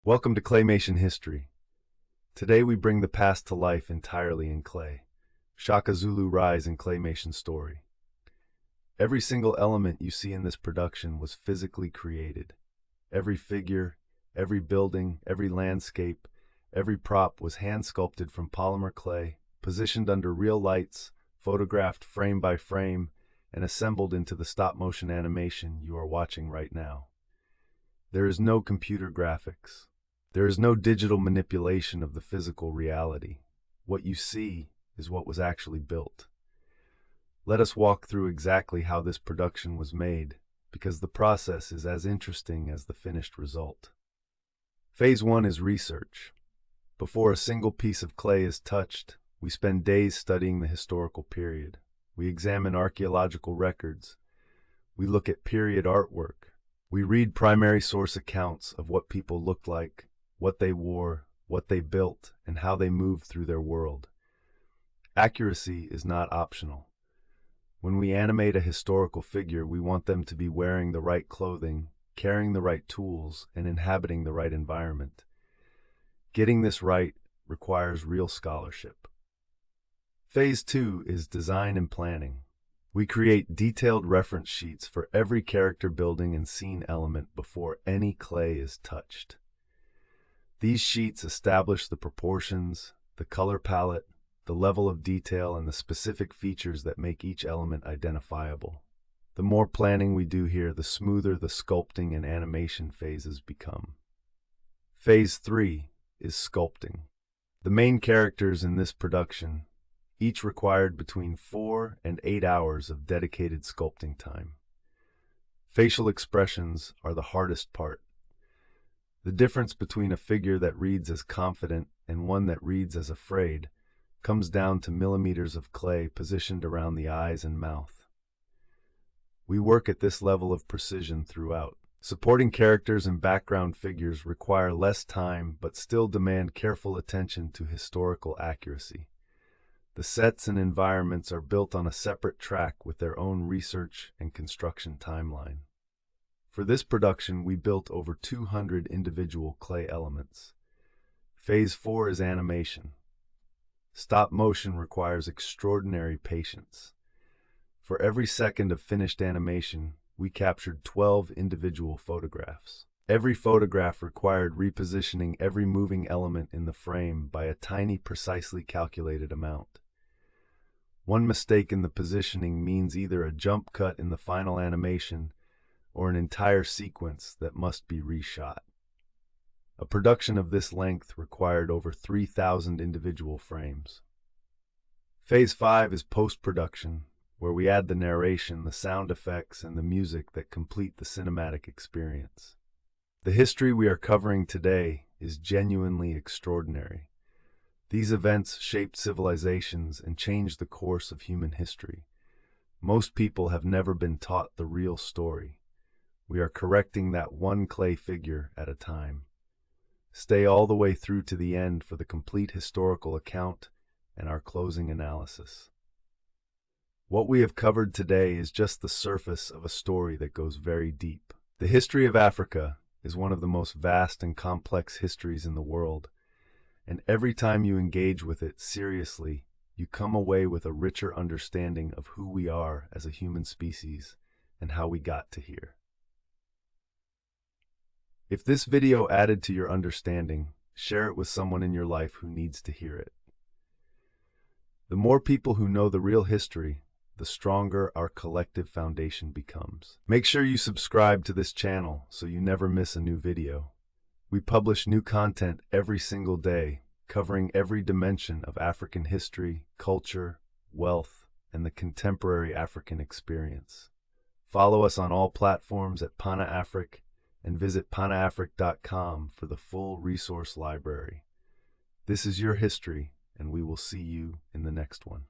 Welcome to Claymation History. Today we bring the past to life entirely in clay. Shaka Zulu Rise and Claymation Story. Every single element you see in this production was physically created. Every figure, every building, every landscape, every prop was hand-sculpted from polymer clay, positioned under real lights, photographed frame by frame, and assembled into the stop-motion animation you are watching right now. There is no computer graphics. There is no digital manipulation of the physical reality. What you see is what was actually built. Let us walk through exactly how this production was made, because the process is as interesting as the finished result. Phase 1 is research. Before a single piece of clay is touched, we spend days studying the historical period. We examine archaeological records. We look at period artwork. We read primary source accounts of what people looked like, what they wore, what they built, and how they moved through their world. Accuracy is not optional. When we animate a historical figure, we want them to be wearing the right clothing, carrying the right tools, and inhabiting the right environment. Getting this right requires real scholarship. Phase 2 is design and planning. We create detailed reference sheets for every character building and scene element before any clay is touched. These sheets establish the proportions, the color palette, the level of detail, and the specific features that make each element identifiable. The more planning we do here, the smoother the sculpting and animation phases become. Phase 3 is sculpting. The main characters in this production each required between 4 and 8 hours of dedicated sculpting time. Facial expressions are the hardest part. The difference between a figure that reads as confident and one that reads as afraid comes down to millimeters of clay positioned around the eyes and mouth. We work at this level of precision throughout. Supporting characters and background figures require less time but still demand careful attention to historical accuracy. The sets and environments are built on a separate track with their own research and construction timeline. For this production, we built over 200 individual clay elements. Phase 4 is animation. Stop motion requires extraordinary patience. For every second of finished animation, we captured 12 individual photographs. Every photograph required repositioning every moving element in the frame by a tiny, precisely calculated amount. One mistake in the positioning means either a jump cut in the final animation or an entire sequence that must be reshot. A production of this length required over 3,000 individual frames. Phase 5 is post-production, where we add the narration, the sound effects, and the music that complete the cinematic experience. The history we are covering today is genuinely extraordinary. These events shaped civilizations and changed the course of human history. Most people have never been taught the real story. We are correcting that one clay figure at a time. Stay all the way through to the end for the complete historical account and our closing analysis. What we have covered today is just the surface of a story that goes very deep. The history of Africa is one of the most vast and complex histories in the world. And every time you engage with it seriously, you come away with a richer understanding of who we are as a human species and how we got to here. If this video added to your understanding, share it with someone in your life who needs to hear it. The more people who know the real history, the stronger our collective foundation becomes. Make sure you subscribe to this channel so you never miss a new video. We publish new content every single day, covering every dimension of African history, culture, wealth, and the contemporary African experience. Follow us on all platforms at PanaAfric and visit panaafric.com for the full resource library. This is your history, and we will see you in the next one.